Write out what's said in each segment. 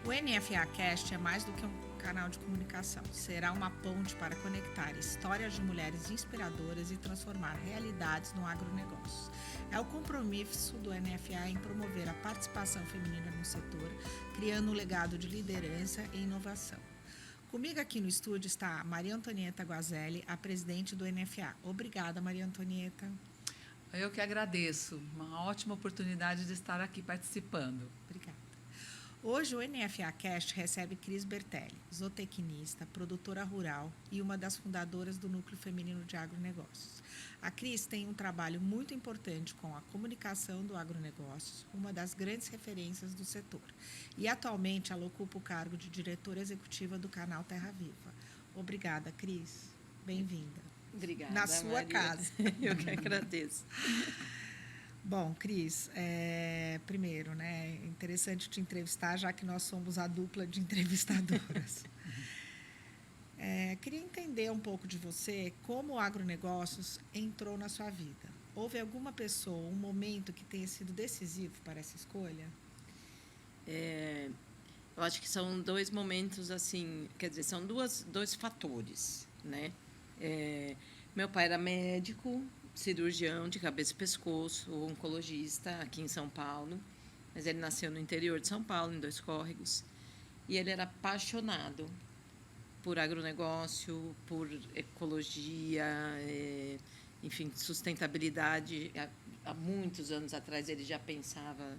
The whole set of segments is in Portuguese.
O NFA Cast é mais do que um canal de comunicação. Será uma ponte para conectar histórias de mulheres inspiradoras e transformar realidades no agronegócio. É o compromisso do NFA em promover a participação feminina no setor, criando um legado de liderança e inovação. Comigo aqui no estúdio está a Maria Antonieta Guazelli, a presidente do NFA. Obrigada, Maria Antonieta. Eu que agradeço. Uma ótima oportunidade de estar aqui participando. Obrigada. Hoje o NFA Cast recebe Cris Bertelli, zootecnista, produtora rural e uma das fundadoras do Núcleo Feminino de Agronegócios. A Cris tem um trabalho muito importante com a comunicação do agronegócio, uma das grandes referências do setor. E atualmente ela ocupa o cargo de diretora executiva do canal Terra Viva. Obrigada, Cris. Bem-vinda. Obrigada, na sua Maria. casa. Eu que agradeço. Bom, Cris, primeiro, né, é interessante te entrevistar, já que nós somos a dupla de entrevistadoras. Queria entender um pouco de você, como o agronegócios entrou na sua vida. Houve alguma pessoa, um momento que tenha sido decisivo para essa escolha? Eu acho que são dois momentos, assim, quer dizer, são dois fatores, né? Meu pai era médico, cirurgião de cabeça e pescoço, oncologista aqui em São Paulo, mas ele nasceu no interior de São Paulo, em Dois Córregos, e ele era apaixonado por agronegócio, por ecologia, enfim, sustentabilidade. Há muitos anos atrás ele já pensava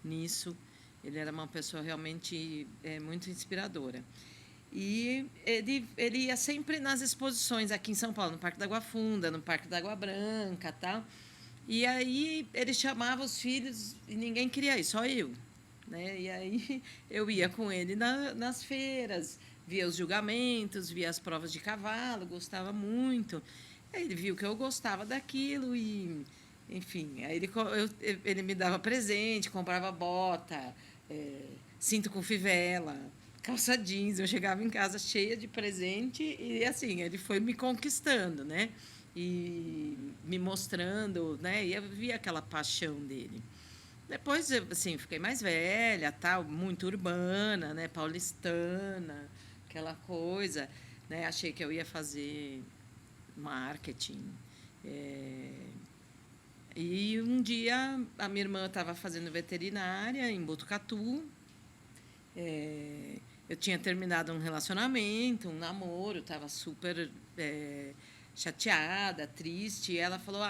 nisso. Ele era uma pessoa realmente muito inspiradora. E ele ia sempre nas exposições aqui em São Paulo, no Parque da Água Funda, no Parque da Água Branca, tal. E aí ele chamava os filhos e ninguém queria ir, só eu, né? E aí eu ia com ele nas feiras, via os julgamentos, via as provas de cavalo, gostava muito. Aí ele viu que eu gostava daquilo e, enfim, aí ele me dava presente, comprava bota, cinto com fivela, calça jeans. Eu chegava em casa cheia de presente e, assim, ele foi me conquistando, né? E me mostrando, né? E eu via aquela paixão dele. Depois, assim, fiquei mais velha, tal, muito urbana, né? Paulistana, aquela coisa, né? Achei que eu ia fazer marketing. E um dia a minha irmã estava fazendo veterinária em Botucatu. Eu tinha terminado um relacionamento, um namoro, estava super chateada, triste. E ela falou: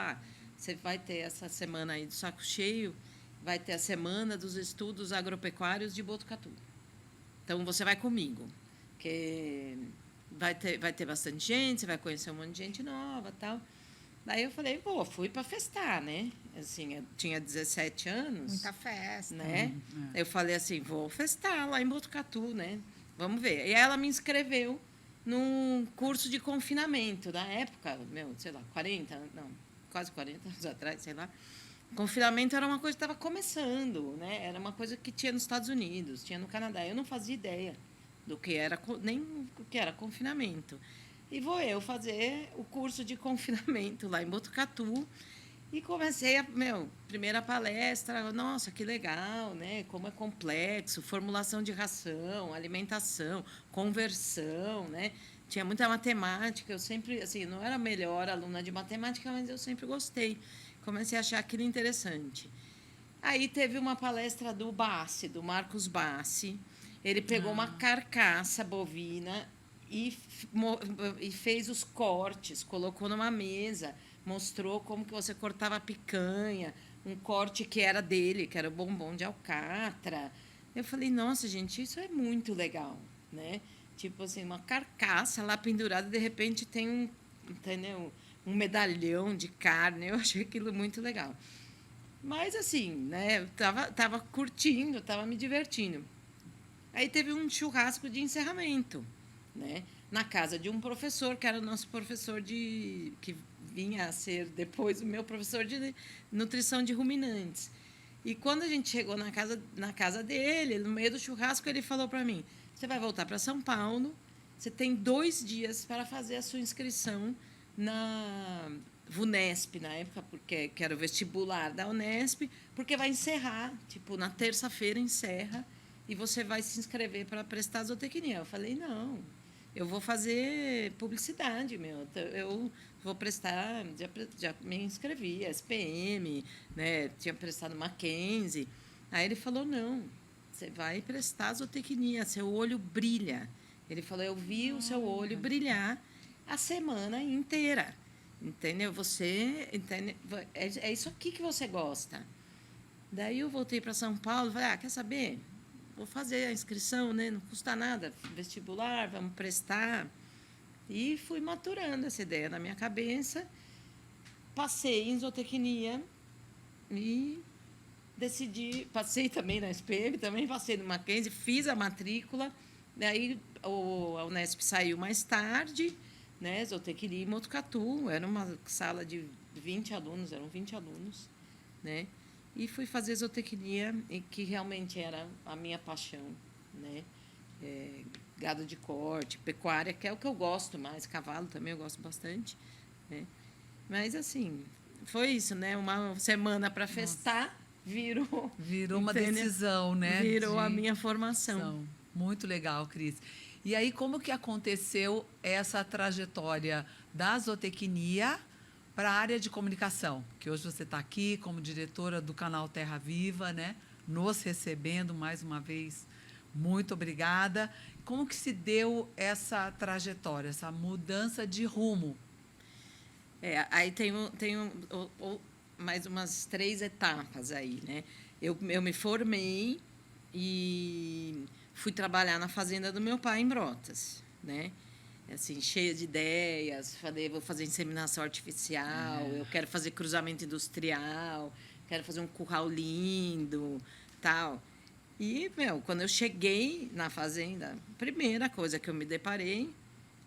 você vai ter essa semana aí do saco cheio, vai ter a Semana dos Estudos Agropecuários de Botucatu. Então, você vai comigo, porque vai ter bastante gente, você vai conhecer um monte de gente nova, tal. Daí eu falei, fui para festar, né? Assim, eu tinha 17 anos. Muita festa. Né? Eu falei assim, vou festar lá em Botucatu, né? Vamos ver. E ela me inscreveu num curso de confinamento, na época, sei lá, quase 40 anos atrás, sei lá. Confinamento era uma coisa que estava começando, né? Era uma coisa que tinha nos Estados Unidos, tinha no Canadá. Eu não fazia ideia do que era, nem o que era confinamento. E vou eu fazer o curso de confinamento lá em Botucatu. E comecei primeira palestra, nossa, que legal, né? Como é complexo, formulação de ração, alimentação, conversão, né? Tinha muita matemática, eu sempre, assim, não era a melhor aluna de matemática, mas eu sempre gostei. Comecei a achar aquilo interessante. Aí teve uma palestra do Bassi, do Marcos Bassi. Ele pegou uma carcaça bovina e fez os cortes, colocou numa mesa, mostrou como que você cortava a picanha, um corte que era dele, que era o bombom de alcatra. Eu falei, nossa, gente, isso é muito legal, né? Tipo assim, uma carcaça lá pendurada, de repente tem um medalhão de carne. Eu achei aquilo muito legal. Mas, assim, né, eu tava curtindo, estava me divertindo. Aí teve um churrasco de encerramento, né, na casa de um professor, que era o nosso professor que vinha a ser depois o meu professor de nutrição de ruminantes. E quando a gente chegou na casa dele, no meio do churrasco, ele falou para mim, você vai voltar para São Paulo, você tem 2 dias para fazer a sua inscrição na VUNESP, na época, que era o vestibular da Unesp, porque vai encerrar, tipo, na terça-feira encerra, e você vai se inscrever para prestar zootecnia. Eu falei, não, eu vou fazer publicidade, meu. Eu vou prestar, já me inscrevi, SPM, né? Tinha prestado Mackenzie. Aí ele falou, não, você vai prestar zootecnia, seu olho brilha. Ele falou, eu vi o seu olho brilhar a semana inteira. Entendeu? Você entende? É isso aqui que você gosta. Daí eu voltei para São Paulo, falei, quer saber? Vou fazer a inscrição, né? Não custa nada, vestibular, vamos prestar. E fui maturando essa ideia na minha cabeça. Passei em zootecnia e decidi, passei também na SPM, também passei no Mackenzie, fiz a matrícula. Daí a Unesp saiu mais tarde, né? Zootecnia em Botucatu, era uma sala de 20 alunos, eram 20 alunos, né? E fui fazer zootecnia, que realmente era a minha paixão, né? Gado de corte, pecuária, que é o que eu gosto mais, cavalo também eu gosto bastante, né? Mas, assim, foi isso, né? Uma semana para festar, virou uma decisão, né? Virou a minha formação. Muito legal, Cris. E aí, como que aconteceu essa trajetória da zootecnia para a área de comunicação? Que hoje você está aqui como diretora do canal Terra Viva, né? Nos recebendo mais uma vez. Muito obrigada. Como que se deu essa trajetória, essa mudança de rumo? Aí tem mais umas 3 etapas aí, né? Eu me formei e fui trabalhar na fazenda do meu pai, em Brotas, né? Assim, cheia de ideias, vou fazer inseminação artificial, eu quero fazer cruzamento industrial, quero fazer um curral lindo, tal. E, quando eu cheguei na fazenda, a primeira coisa que eu me deparei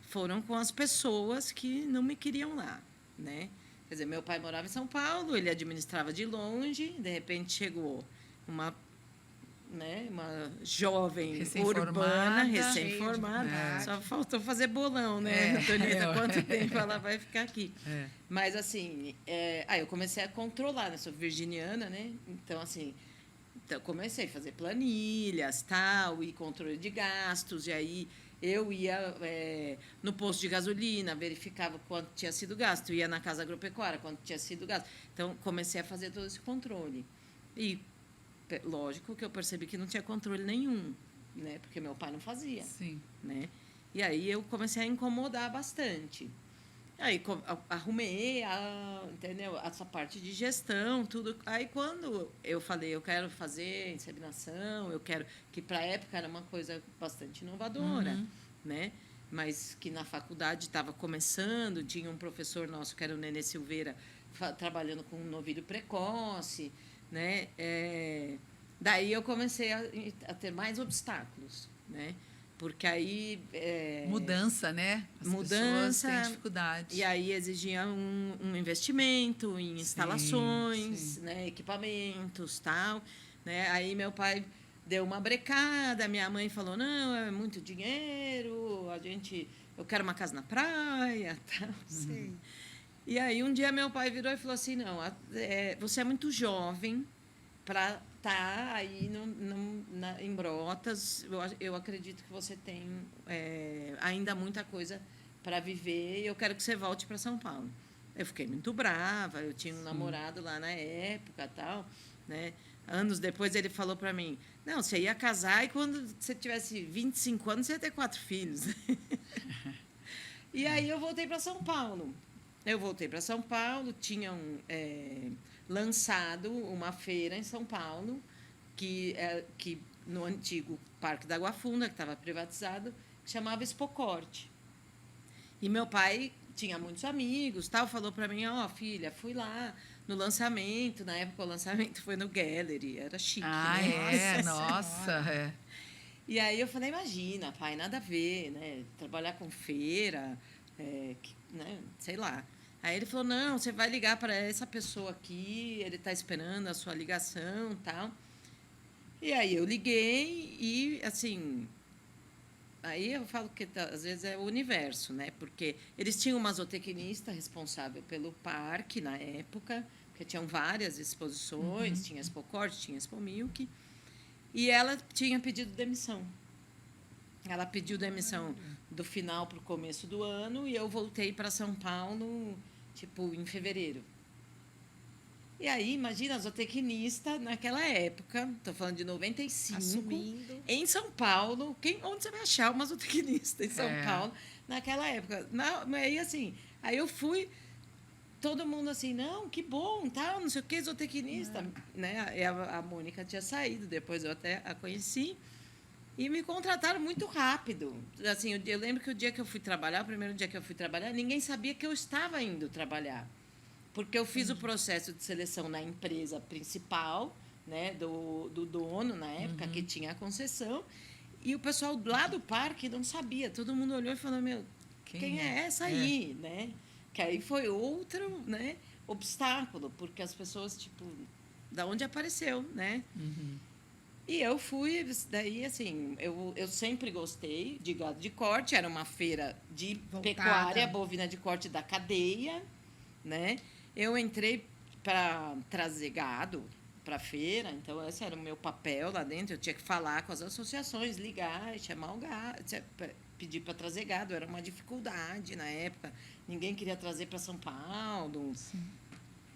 foram com as pessoas que não me queriam lá, né? Quer dizer, meu pai morava em São Paulo, ele administrava de longe, de repente chegou uma jovem urbana, recém-formada. Só faltou fazer bolão, né, Antonieta? Quanto tempo ela vai ficar aqui? Mas, assim, aí eu comecei a controlar, né? Sou virginiana, né? Então, assim, comecei a fazer planilhas, tal, e controle de gastos, e aí eu ia no posto de gasolina, verificava quanto tinha sido gasto, ia na casa agropecuária, quanto tinha sido gasto. Então, comecei a fazer todo esse controle. E lógico que eu percebi que não tinha controle nenhum, né? Porque meu pai não fazia. Sim. Né? E aí eu comecei a incomodar bastante. Aí arrumei entendeu? Essa parte de gestão, tudo. Aí quando eu falei, eu quero fazer inseminação, eu quero, que para a época era uma coisa bastante inovadora, né? Mas que na faculdade estava começando, tinha um professor nosso que era o Nenê Silveira, trabalhando com novilho precoce, né? Daí eu comecei a ter mais obstáculos, né? Porque aí mudança, né? As pessoas têm dificuldade. E aí exigia um investimento em instalações, né? Equipamentos, tal, né? Aí meu pai deu uma brecada, minha mãe falou, não, é muito dinheiro, eu quero uma casa na praia, tal. Sim. E aí, um dia, meu pai virou e falou assim, não, você é muito jovem para estar aí em Brotas. Eu acredito que você tem ainda muita coisa para viver e eu quero que você volte para São Paulo. Eu fiquei muito brava, eu tinha um namorado lá na época, tal, né? Anos depois, ele falou para mim, não, você ia casar e quando você tivesse 25 anos, você ia ter 4 filhos. E aí, eu voltei para São Paulo. Tinham lançado uma feira em São Paulo, que no antigo Parque da Água Funda, que estava privatizado, que chamava Expocorte. E meu pai tinha muitos amigos, tal, falou para mim, filha, fui lá no lançamento, na época o lançamento foi no Gallery, era chique. Né? Nossa. E aí eu falei, imagina, pai, nada a ver, né? Trabalhar com feira, né? Sei lá. Aí ele falou, não, você vai ligar para essa pessoa aqui, ele está esperando a sua ligação, tal. E aí eu liguei e, assim, aí eu falo que às vezes é o universo, né? Porque eles tinham uma zootecnista responsável pelo parque na época, porque tinham várias exposições, tinha Expocorte, tinha Expo Milk. E ela tinha pedido demissão. Ela pediu demissão do final para o começo do ano e eu voltei para São Paulo, tipo, em fevereiro. E aí, imagina, a zootecnista naquela época, estou falando de 95, Assumindo. em São Paulo. Onde você vai achar uma zootecnista em São Paulo naquela época? Aí, assim, aí eu fui, todo mundo assim, não, que bom, tal, não sei o que, zootecnista. Né? E a Mônica tinha saído, depois eu até a conheci. E me contrataram muito rápido. Assim, eu lembro que o dia que eu fui trabalhar, o primeiro dia que eu fui trabalhar, ninguém sabia que eu estava indo trabalhar. Porque eu fiz o processo de seleção na empresa principal, né, do dono, na época, que tinha a concessão, e o pessoal lá do parque não sabia. Todo mundo olhou e falou, meu, quem é essa aí? Né? Que aí foi outro, né, obstáculo, porque as pessoas, tipo, da onde apareceu, né? E eu fui, daí, assim, eu sempre gostei de gado de corte, era uma feira de pecuária bovina de corte da cadeia, né? Eu entrei para trazer gado para a feira, então esse era o meu papel lá dentro. Eu tinha que falar com as associações, ligar, chamar o gado, pedir para trazer gado. Era uma dificuldade na época. Ninguém queria trazer para São Paulo. Sim.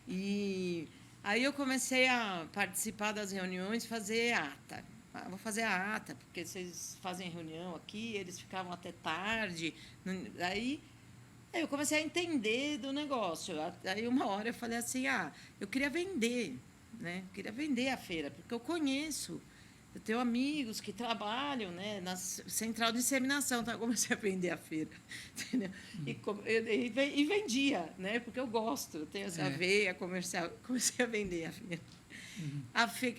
E aí eu comecei a participar das reuniões, fazer ata. Vou fazer a ata, porque vocês fazem reunião aqui, eles ficavam até tarde. Aí eu comecei a entender do negócio. Aí, uma hora, eu falei assim, eu queria vender, né? Eu queria vender a feira, porque eu conheço. Eu tenho amigos que trabalham, né, na central de inseminação. Então, eu comecei a vender a feira. Entendeu? E vendia, né? Porque eu gosto. Eu tenho essa veia comercial. Comecei a vender a feira.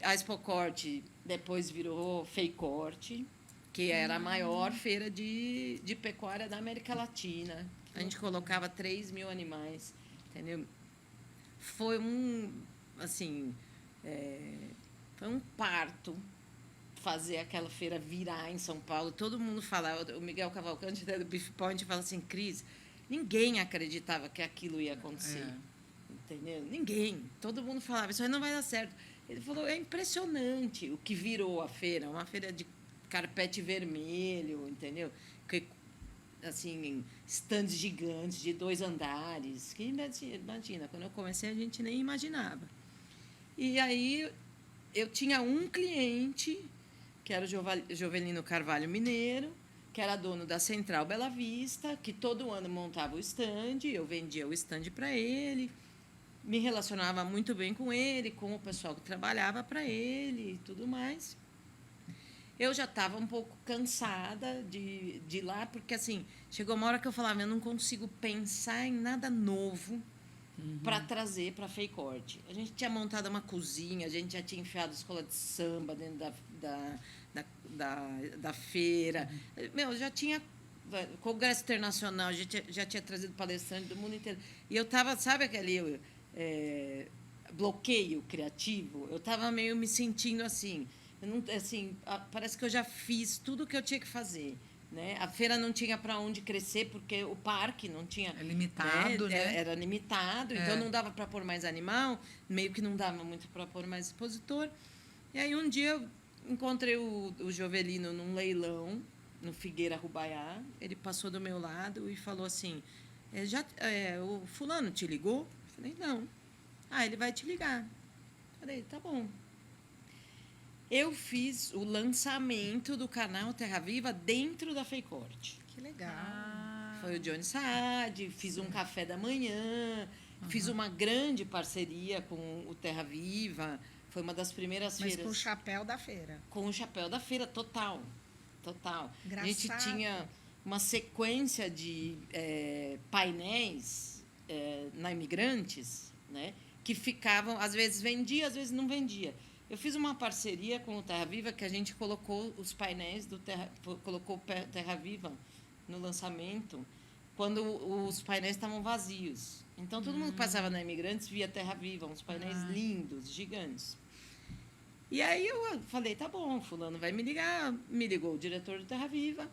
A Expocorte depois virou Feicorte, que era a maior feira de pecuária da América Latina. A gente colocava 3 mil animais, entendeu? Foi assim, foi um parto fazer aquela feira virar em São Paulo. Todo mundo falava, o Miguel Cavalcante, do Beef Point, fala assim, Cris, ninguém acreditava que aquilo ia acontecer, entendeu? Ninguém. Todo mundo falava, isso aí não vai dar certo. Ele falou, é impressionante o que virou a feira, uma feira de carpete vermelho, entendeu? Assim, estandes gigantes de 2 andares. Que imagina, quando eu comecei, a gente nem imaginava. E aí, eu tinha um cliente, que era o Jovelino Carvalho Mineiro, que era dono da Central Bela Vista, que todo ano montava o estande, eu vendia o estande para ele, me relacionava muito bem com ele, com o pessoal que trabalhava para ele e tudo mais. Eu já estava um pouco cansada de ir lá, porque, assim, chegou uma hora que eu falava, eu não consigo pensar em nada novo para trazer para a Feicorte. A gente tinha montado uma cozinha, a gente já tinha enfiado escola de samba dentro da feira. Meu, já tinha congresso internacional, a gente já tinha trazido palestrantes do mundo inteiro. E eu estava, sabe aquele bloqueio criativo? Eu estava meio me sentindo assim... parece que eu já fiz tudo o que eu tinha que fazer, né? A feira não tinha para onde crescer porque o parque não tinha, é limitado, né? Era limitado, então não dava para pôr mais animal, meio que não dava muito para pôr mais expositor. E aí um dia eu encontrei o Jovelino num leilão no Figueira Rubaiá. Ele passou do meu lado e falou assim, o fulano te ligou? Eu falei, não. Ele vai te ligar. Eu falei, tá bom. Eu fiz o lançamento do canal Terra Viva dentro da Feicorte. Que legal. Foi o Johnny Saad, fiz um café da manhã, fiz uma grande parceria com o Terra Viva. Foi uma das primeiras feiras. Mas com o chapéu da feira. Com o chapéu da feira, total. Total. Engraçado. A gente tinha uma sequência de painéis na Imigrantes, né, que ficavam, às vezes vendia, às vezes não vendia. Eu fiz uma parceria com o Terra Viva que a gente colocou os painéis colocou o Terra Viva no lançamento quando os painéis estavam vazios. Então, todo mundo que passava na Imigrantes via Terra Viva, uns painéis lindos, gigantes. E aí eu falei, tá bom, fulano vai me ligar. Me ligou o diretor do Terra Viva,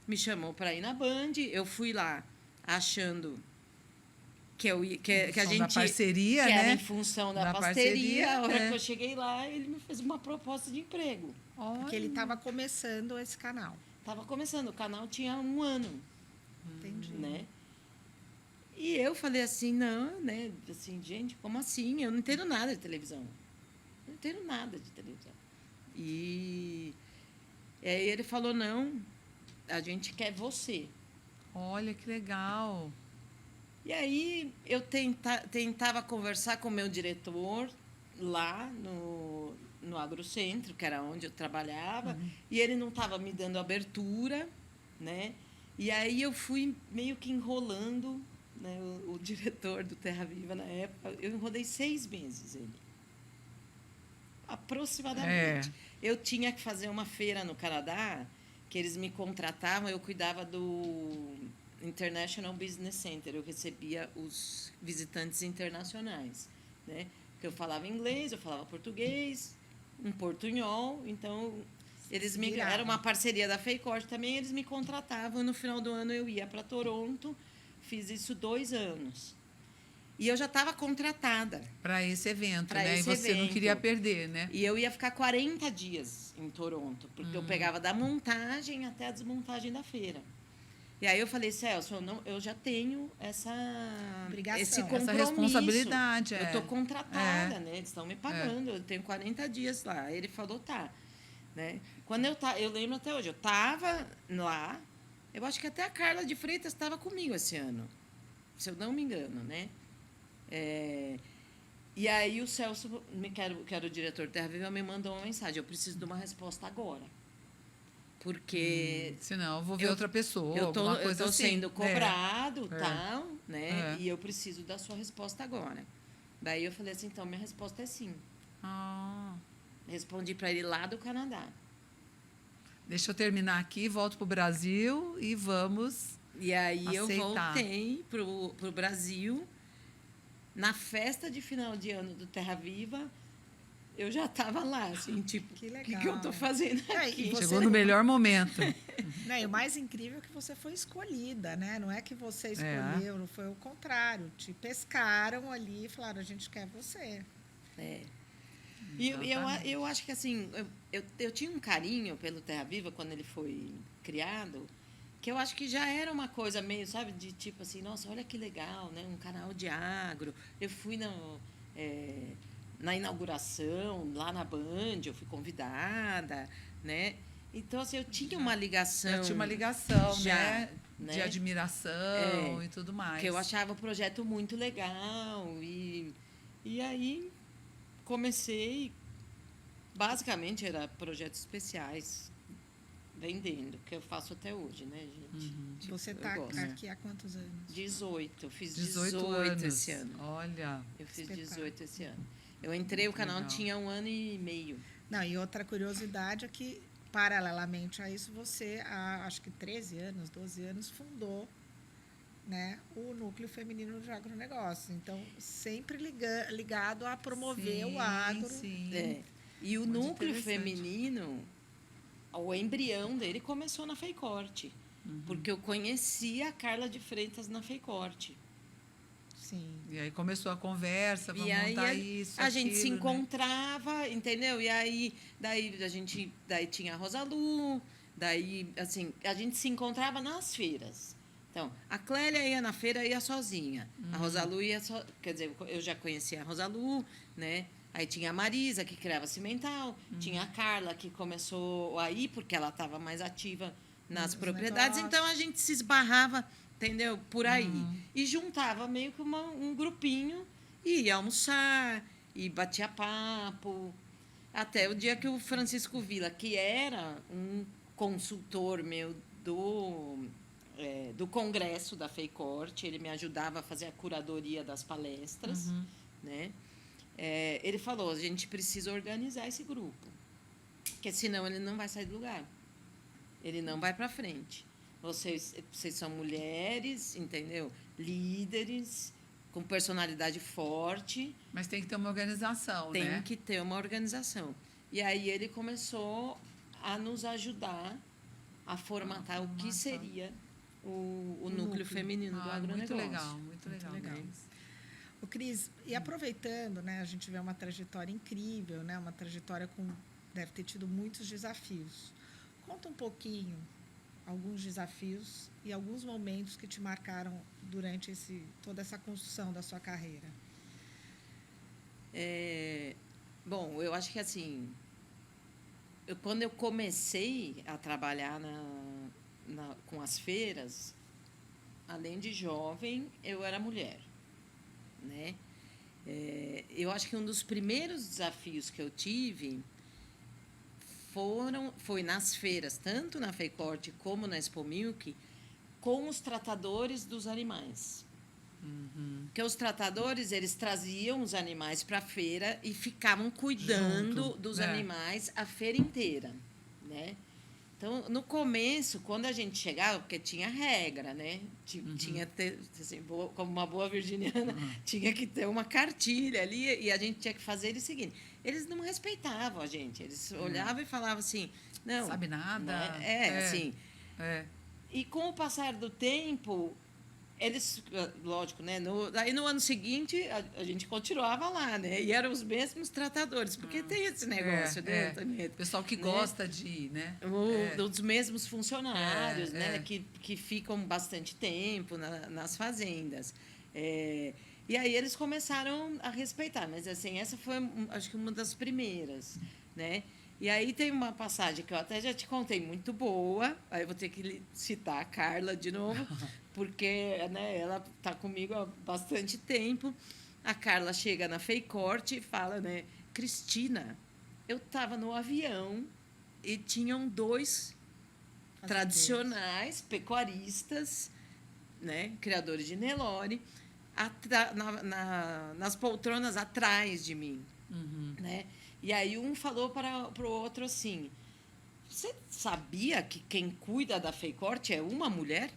me chamou para ir na Band. Eu fui lá achando que a Da gente... parceria, que era né? em função da Da parceria. parceria, A hora é. que eu cheguei lá, ele me fez uma proposta de emprego. Porque ele estava começando esse canal. Estava começando, o canal tinha 1 ano, Entendi. né? E eu falei assim, não, né? Assim, gente, como assim? Eu não entendo nada de televisão. Não entendo nada de televisão. E aí ele falou, não, a gente quer você. Olha que legal. E aí eu tentava conversar com o meu diretor lá no Agrocentro, que era onde eu trabalhava, e ele não estava me dando abertura, né? E aí eu fui meio que enrolando, né, o diretor do Terra Viva na época. Eu enrolei 6 meses ele. Aproximadamente. Eu tinha que fazer uma feira no Canadá, que eles me contratavam, eu cuidava do International Business Center, eu recebia os visitantes internacionais, né? Porque eu falava inglês, eu falava português, um portunhol, então era uma parceria da Feicorte também, eles me contratavam, no final do ano eu ia para Toronto, fiz isso 2 anos. E eu já estava contratada. Para esse evento, Pra né? esse E você não evento. queria perder, né? E eu ia ficar 40 dias em Toronto, porque eu pegava da montagem até a desmontagem da feira. E aí eu falei, Celso, eu já tenho Obrigação. esse Essa compromisso. Essa responsabilidade. Eu estou contratada, É. né? Eles estão me pagando, eu tenho 40 dias lá. Aí ele falou, tá. Né? Quando eu lembro até hoje, eu estava lá, eu acho que até a Carla de Freitas estava comigo esse ano, se eu não me engano, né? E aí o Celso, que era o diretor de Terra Viva, me mandou uma mensagem, eu preciso de uma resposta agora. Porque senão eu vou ver outra pessoa, eu alguma coisa estou assim. sendo cobrado, tal, né? É. E eu preciso da sua resposta agora. Daí eu falei assim, então, minha resposta é sim. Ah. Respondi para ele lá do Canadá. Deixa eu terminar aqui, volto para o Brasil e vamos E aí eu aceitar. voltei pro Brasil. Na festa de final de ano do Terra Viva, eu já estava lá, assim, tipo, Que o legal. que eu estou fazendo É, aqui? e você- Chegou no melhor momento. Né, e o mais incrível é que você foi escolhida, né? Não é que você escolheu, não foi o contrário. Te pescaram ali e falaram, a gente quer você. É. E eu acho que, assim, eu tinha um carinho pelo Terra Viva quando ele foi criado, que eu acho que já era uma coisa meio, sabe, de tipo assim, nossa, olha que legal, né? Um canal de agro. Eu fui na inauguração, lá na Band, eu fui convidada, né? Então, assim, eu tinha uma ligação. Eu tinha uma ligação, já, né? De admiração e tudo mais. Que eu achava o projeto muito legal. E aí comecei, basicamente, era projetos especiais, vendendo, que eu faço até hoje, né, gente? Tipo, Você eu está gosto. aqui há quantos anos? 18, eu fiz 18 18 anos. esse ano. Olha. Eu fiz Espetáculo. 18 esse ano. Eu entrei, o canal Legal. tinha 1 ano e meio. Não, e outra curiosidade é que, paralelamente a isso, você, há acho que 13 anos, 12 anos, fundou, né, o Núcleo Feminino de Agronegócio. Então, sempre ligado a promover Sim, o agro. Sim. É. E o Muito núcleo interessante. feminino, o embrião dele começou na Feicorte. Porque eu conhecia a Carla de Freitas na Feicorte. Sim. E aí começou a conversa, vamos E aí montar isso, a gente se aquilo, né? encontrava, entendeu? E aí daí tinha a Rosalu, daí assim, a gente se encontrava nas feiras. Então, a Clélia ia na feira, ia sozinha. A Rosalu ia quer dizer, eu já conhecia a Rosalu, né? Aí tinha a Marisa, que criava cimental, tinha a Carla, que começou aí, porque ela estava mais ativa nas Nos propriedades. negócios. Então, a gente se esbarrava, entendeu? Por aí. E juntava meio que um grupinho e ia almoçar, e batia papo. Até o dia que o Francisco Villa, que era um consultor meu do congresso da Feicorte, ele me ajudava a fazer a curadoria das palestras, né? Ele falou, a gente precisa organizar esse grupo, porque senão ele não vai sair do lugar. Ele não vai para frente. Vocês são mulheres, entendeu? Líderes, com personalidade forte. Mas tem que ter uma organização, Tem né? que ter uma organização. E aí ele começou a nos ajudar a formatar o que seria o núcleo feminino do agronegócio. Muito legal, muito legal. legal. Cris. O Cris, e aproveitando, né, a gente vê uma trajetória incrível, né, uma trajetória com deve ter tido muitos desafios. Conta um pouquinho alguns desafios e alguns momentos que te marcaram durante toda essa construção da sua carreira. Bom, eu acho que assim, quando eu comecei a trabalhar com as feiras, além de jovem, eu era mulher, né? Eu acho que um dos primeiros desafios que eu tive foi nas feiras, tanto na Feicorte como na Expo Milk, com os tratadores dos animais. Porque os tratadores, eles traziam os animais para a feira e ficavam cuidando dos animais a feira inteira, né? Então, no começo, quando a gente chegava, porque tinha regra, né? Tinha assim, como uma boa virginiana, tinha que ter uma cartilha ali e a gente tinha que fazer o seguinte: eles não respeitavam a gente, eles olhavam e falavam assim, não sabe nada. Assim. E com o passar do tempo, eles, lógico, né? Aí no ano seguinte a gente continuava lá, né? E eram os mesmos tratadores, porque tem esse negócio, né, Antonieta? Pessoal que gosta de ir, né? Dos mesmos funcionários, né? Que ficam bastante tempo nas fazendas. E aí eles começaram a respeitar, mas assim, essa foi, acho que, uma das primeiras, né? E aí tem uma passagem que eu até já te contei, muito boa, aí eu vou ter que citar a Carla de novo, porque, né, ela está comigo há bastante tempo. A Carla chega na Feicorte e fala, né, Cristina, eu estava no avião e tinham 2 tradicionais pecuaristas, né, criadores de Nelore, nas poltronas atrás de mim, né? E aí um falou para o outro assim: você sabia que quem cuida da Feicorte é uma mulher?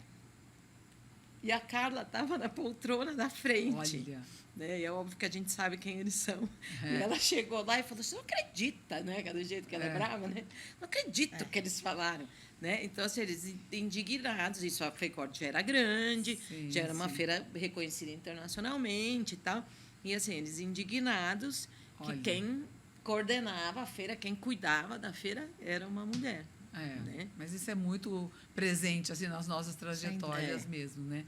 E a Carla estava na poltrona da frente. Olha. Né? E é óbvio que a gente sabe quem eles são. E ela chegou lá e falou: você não acredita, né? Do jeito que ela é brava, né? Não acredito que eles falaram. Né? Então, assim, eles indignados, isso, a Feicorte já era grande, já era uma feira reconhecida internacionalmente e tal. E, assim, eles indignados que quem coordenava a feira, quem cuidava da feira era uma mulher. Né? Mas isso é muito presente assim, nas nossas trajetórias mesmo, né?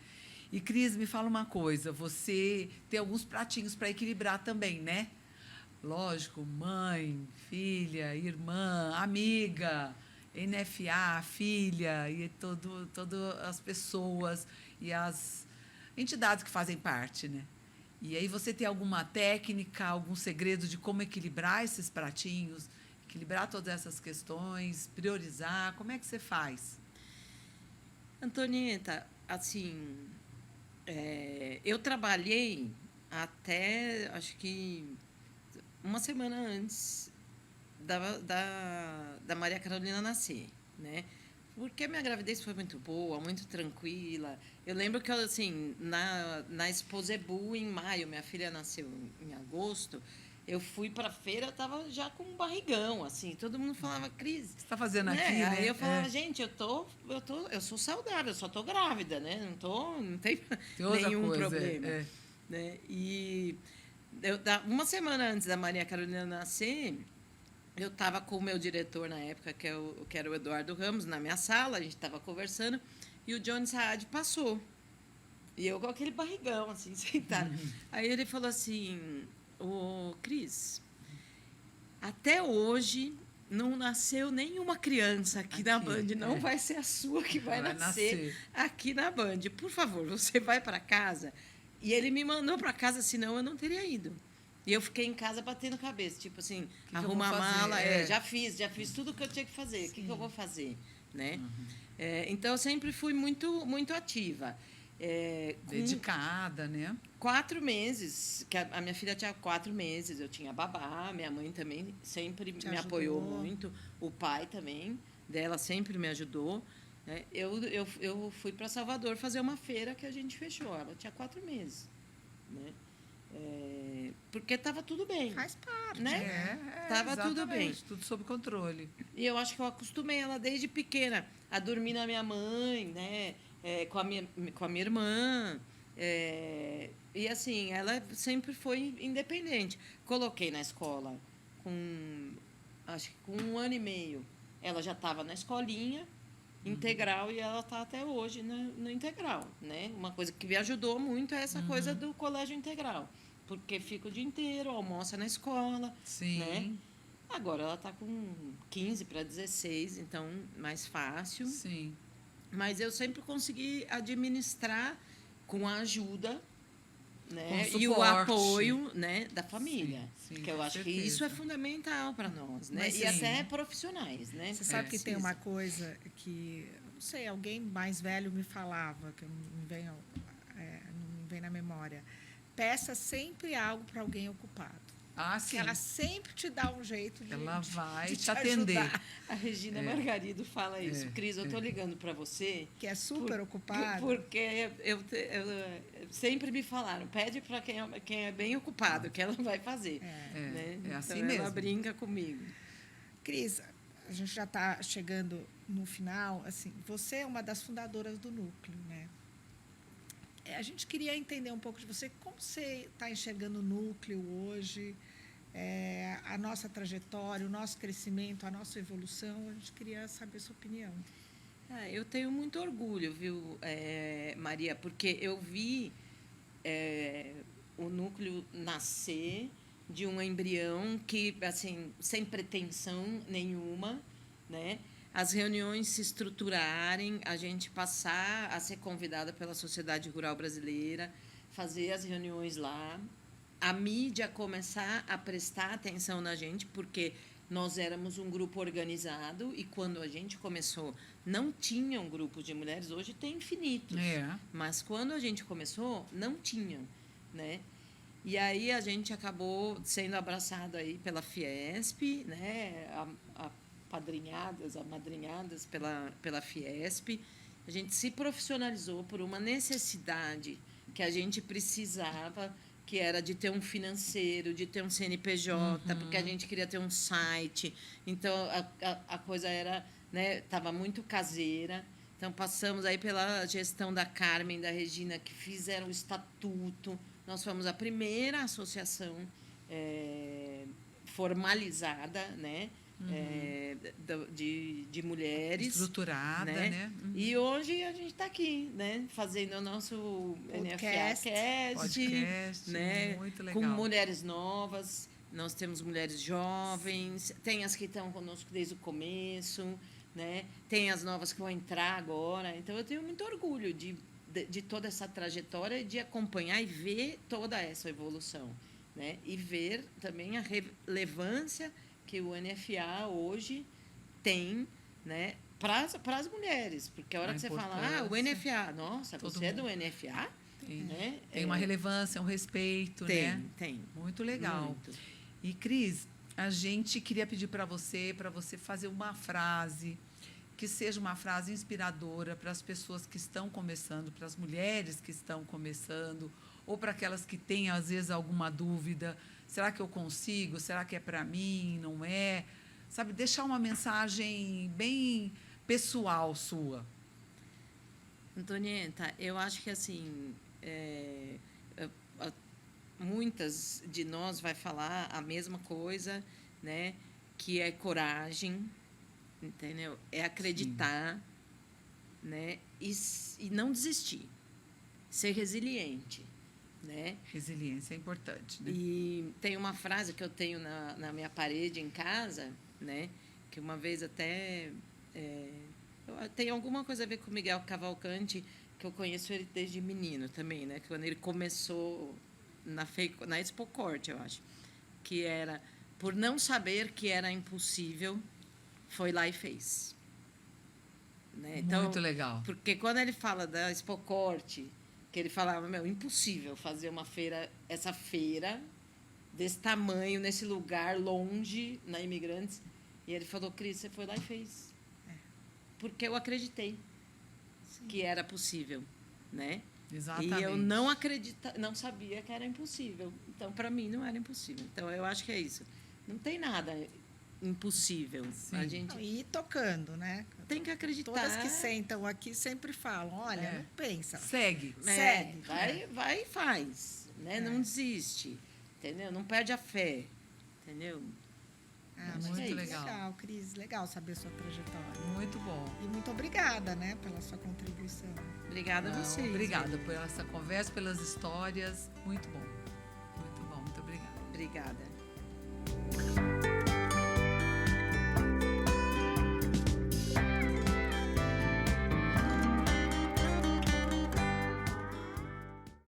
E, Cris, me fala uma coisa, você tem alguns pratinhos para equilibrar também, né? Lógico, mãe, filha, irmã, amiga, NFA, filha, e todas as pessoas e as entidades que fazem parte, né? E aí você tem alguma técnica, algum segredo de como equilibrar esses pratinhos, equilibrar todas essas questões, priorizar? Como é que você faz? Antonieta, assim, eu trabalhei até, acho que, uma semana antes da Maria Carolina nascer, né? Porque a minha gravidez foi muito boa, muito tranquila. Eu lembro que, assim, na Expo Zebu, em maio, minha filha nasceu em agosto, eu fui para a feira, eu estava já com um barrigão, assim. Todo mundo falava: Cris, o que você está fazendo aqui, né? né? Aí eu falava: gente, eu sou saudável, eu só estou grávida, né? Não tem nenhum problema. Né? E uma semana antes da Maria Carolina nascer, eu estava com o meu diretor na época, que era o Eduardo Ramos, na minha sala, a gente estava conversando, e o Johnny Saad passou. E eu com aquele barrigão, assim, sentado. Aí ele falou assim: Cris, até hoje não nasceu nenhuma criança aqui na Band, não vai ser a sua que vai nascer aqui na Band. Por favor, você vai para casa. E ele me mandou para casa, senão eu não teria ido. E eu fiquei em casa batendo cabeça, tipo assim, arruma a mala, já fiz tudo o que eu tinha que fazer, o que eu vou fazer, né? Então, eu sempre fui muito, muito ativa. Dedicada, né? 4 meses, que a minha filha tinha 4 meses, eu tinha babá, minha mãe também sempre me apoiou muito, o pai também dela sempre me ajudou. Né? Eu fui para Salvador fazer uma feira que a gente fechou, ela tinha 4 meses. Né? Porque estava tudo bem. Faz parte. Né? Estava tudo bem. Tudo sob controle. E eu acho que eu acostumei ela desde pequena a dormir na minha mãe, né? com a minha irmã. E assim, ela sempre foi independente. Coloquei na escola acho que com 1 ano e meio. Ela já estava na escolinha integral e ela está até hoje no integral, né? Uma coisa que me ajudou muito é essa coisa do colégio integral, porque fica o dia inteiro, almoça na escola, Sim. né? Agora ela está com 15 para 16, então mais fácil. Sim. Mas eu sempre consegui administrar com a ajuda, né, Com e o suporte. apoio, né, da família. Sim, Que eu com acho que certeza. isso é fundamental para nós, né? Mas, E sim, até profissionais, né? Você sabe que tem Precisa. uma coisa que, não sei, alguém mais velho me falava, que não me vem, não me vem na memória. Peça sempre algo para alguém ocupado. Ah, Que sim. ela sempre te dá um jeito de, Ela vai de te atender. ajudar. A Regina Margarido fala isso. É, Cris, eu estou ligando para você Que é super ocupado. porque eu sempre me falaram, pede para quem é bem ocupado, que ela vai fazer. Né? É assim Então, mesmo. ela brinca comigo. Cris, a gente já está chegando no final. Assim, você é uma das fundadoras do Núcleo, né? A gente queria entender um pouco de você, como você está enxergando o Núcleo hoje, a nossa trajetória, o nosso crescimento, a nossa evolução. A gente queria saber a sua opinião. Eu tenho muito orgulho, viu, Maria, porque eu vi o Núcleo nascer de um embrião que, assim, sem pretensão nenhuma, né? As reuniões se estruturarem, a gente passar a ser convidada pela Sociedade Rural Brasileira, fazer as reuniões lá, a mídia começar a prestar atenção na gente, porque nós éramos um grupo organizado e quando a gente começou não tinham grupos de mulheres, hoje tem infinitos, mas quando a gente começou não tinham, né? E aí a gente acabou sendo abraçado aí pela Fiesp, né? Amadrinhadas pela Fiesp. A gente se profissionalizou por uma necessidade que a gente precisava, que era de ter um financeiro, de ter um CNPJ, porque a gente queria ter um site. Então, a coisa era, né, estava muito caseira. Então, passamos aí pela gestão da Carmen, da Regina, que fizeram o estatuto. Nós fomos a primeira associação formalizada, né, de mulheres. Estruturada, né? E hoje a gente está aqui, né, fazendo o nosso Podcast, NFA-cast, né, muito legal. com mulheres novas. Nós temos mulheres jovens, tem as que estão conosco desde o começo, né, tem as novas que vão entrar agora. Então, eu tenho muito orgulho de toda essa trajetória, de acompanhar e ver toda essa evolução, né, e ver também a relevância que o NFA hoje tem, né, para as mulheres. Porque a hora que você fala, o NFA, nossa, você é do NFA? Tem, né? Tem uma relevância, um respeito, né? Tem. Muito legal. Muito. E, Cris, a gente queria pedir para você fazer uma frase que seja uma frase inspiradora para as pessoas que estão começando, para as mulheres que estão começando, ou para aquelas que têm, às vezes, alguma dúvida. Será que eu consigo? Será que é para mim? Não é? Sabe, deixar uma mensagem bem pessoal sua. Antonieta, eu acho que, assim, muitas de nós vai falar a mesma coisa, né? Que é coragem, entendeu? É acreditar, né? E não desistir. Ser resiliente, né? Resiliência é importante, né? E tem uma frase que eu tenho na minha parede em casa, né? Que uma vez até... tem alguma coisa a ver com o Miguel Cavalcanti, que eu conheço ele desde menino também, né? Quando ele começou na Expo Corte, eu acho. Que era, por não saber que era impossível, foi lá e fez. Né? Então, muito legal. Porque quando ele fala da Expo Corte, que ele falava, impossível fazer essa feira desse tamanho, nesse lugar longe, na Imigrantes. E ele falou, Cris, você foi lá e fez. Porque eu acreditei que era possível, né? Exatamente. E eu não sabia que era impossível. Então, para mim, não era impossível. Então, eu acho que é isso. Não tem nada impossível. Sim. A gente Não, e ir tocando, né? tem que acreditar. Todas que sentam aqui sempre falam, olha, É. não pensa. Segue. Segue. Vai e faz. Né? É. Não desiste. Entendeu? Não perde a fé. Entendeu? Ah, Muito mas legal. Cris. Legal saber sua trajetória. Muito bom. E muito obrigada, né, pela sua contribuição. Obrigada a Não, vocês. obrigada por essa conversa, pelas histórias. Muito bom. Muito bom. Muito obrigada. Obrigada.